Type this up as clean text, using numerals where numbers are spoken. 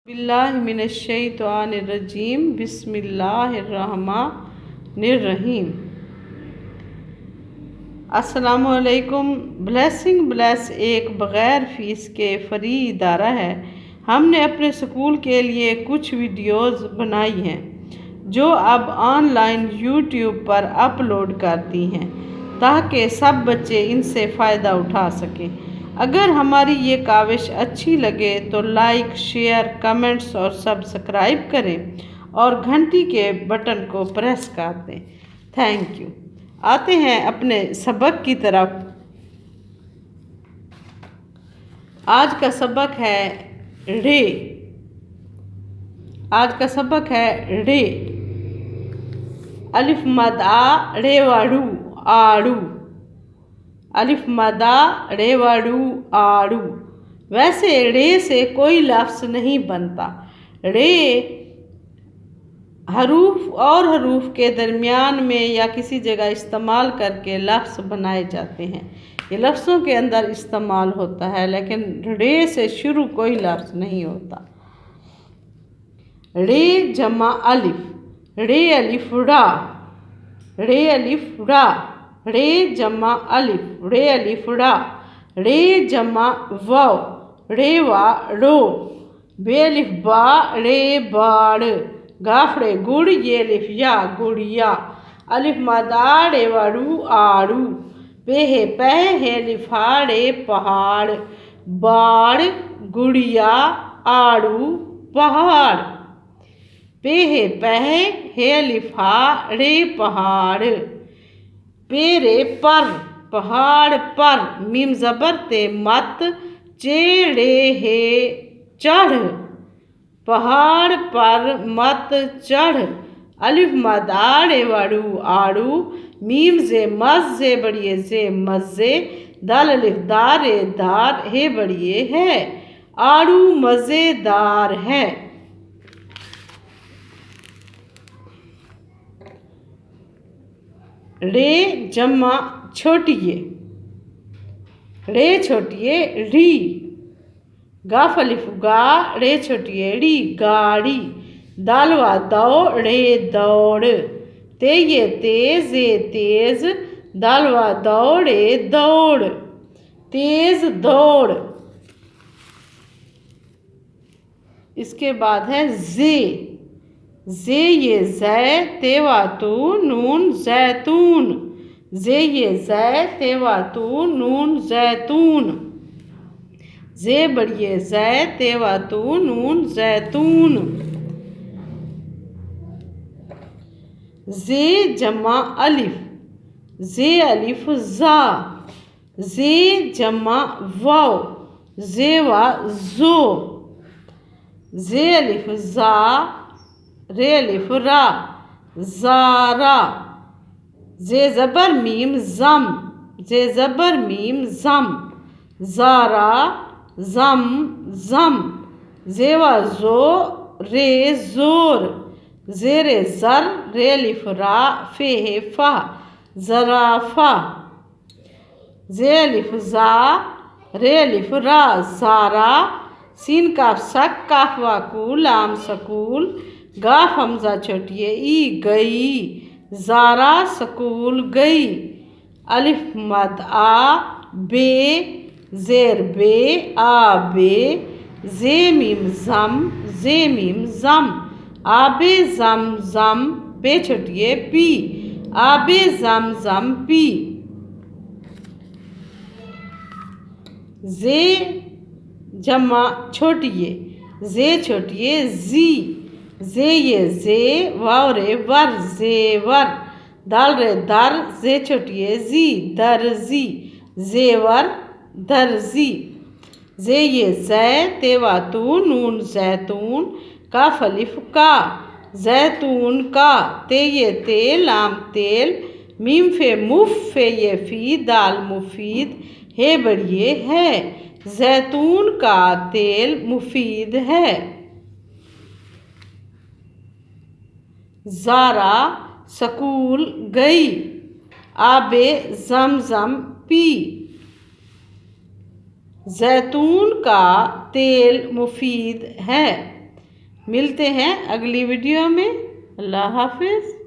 बिस्मिल्लाहिमिनश्शैतानिर्रजीम बिस्मिल्लाहिर्रहमानिर्रहीम। अस्सलामुअलैकुम। Blessing bless एक बग़ैर फ़ीस के फ्री इदारा है। हमने अपने स्कूल के लिए कुछ वीडियोज़ बनाई हैं जो अब ऑनलाइन यूट्यूब पर अपलोड करती हैं ताकि सब बच्चे इनसे फ़ायदा उठा सकें। अगर हमारी ये काविश अच्छी लगे तो लाइक, शेयर, कमेंट्स और सब्सक्राइब करें और घंटी के बटन को प्रेस कर दें। Thank you. आते हैं अपने सबक की तरफ। आज का सबक है रे। आज का सबक है रे। अलिफ मद आ रेवाड़ू आड़ू। अलिफ मदा रेवाड़ू आड़ू। वैसे रे से कोई लफ्ज़ नहीं बनता। रे हरूफ के दरमियान में या किसी जगह इस्तेमाल करके लफ्ज़ बनाए जाते हैं। ये लफ्ज़ों के अंदर इस्तेमाल होता है, लेकिन रे से शुरू कोई लफ्ज़ नहीं होता। रे जमा अलिफ, रे अलिफ रा, रे अलिफ रा। रे जमा अलिफ, रे अलिफ रा। रे जमा वाव, रे वा रो। बे अलिफ बा, रे बाड़। गाफड़े गुड़, ये अलिफ या गुड़िया। अलिफ मदा रे वाड़ू आड़ू। पेहे पह, हे अलिफ हा रे पहाड़। बाड़ गुड़िया आड़ू पहाड़। पेहे पह, हे अलिफ हा रे पहाड़। पेरे पर, पहाड़ पर। मीम ज़बर ते मत, चेड़े हे चढ़। पहाड़ पर मत चढ़। अलिफ मदा रे वाड़ू आड़ू। मीम जे मज, जे बड़िए जे मज़े। दाल अलिफ दारे दार, हे बड़िए है। आड़ू मज़ेदार है। रे जमा छोटिए, रे छोटिए री। गाफ अलिफ गा, रे छोटिए री गाड़ी। दालवा दौ, रे दौड़। ते ये तेज, ये तेज। दालवा दौड़े दौड़। तेज दौड़। इसके बाद है जे। जे ये जै, तेवा तू नून जैतून। जे ये जै, तेवा तू नून जैतून। जे बड़िए जै, तेवा तू नून जैतून। जे जमा अलिफ, जे अलिफ जा। जे जमा वाव, जेवा जो। जे अलिफ जा, रे अलिफ रा, ज़ारा। जे ज़बर मीम ज़म, जे ज़बर मीम ज़म। ज़ारा ज़म ज़म। जेवा जो, रे ज़ोर। ज़ेरे ज़र, रे अलिफ रा, फ़े फ़ा, ज़राफ़ा। जे अलिफ ज़ा, रे अलिफ रा, ज़ारा। सीन काफ सक, काफ वाकू, लाम सकूल। गाफ हमजा छोटिए ई गई। ज़ारा स्कूल गई। अलिफ मद आ बे, ज़ेर बे आ बे। जे मीम ज़म, जे मीम ज़म। आबे ज़म ज़म, पे छोटिए पी। आबे ज़म ज़म पी। जे जमा छोटिए, जे छोटिए जी। जे ये जे, वाव रे वर, जेवर। दाल रे दर, जे छोटिए जी, दर्जी। जेवर दर्जी। जे ये जै, तेवा तू नून जैतून। काफ अलिफ का, जैतून का। ते ये ते, लाम तेल। मीम फे मुफ, फे ये फी, दाल मुफीद, हे बड़िए है। जैतून का तेल मुफीद है। ज़ारा स्कूल गई। आबे ज़मज़म पी। जैतून का तेल मुफीद है। मिलते हैं अगली वीडियो में। अल्लाह हाफिज़।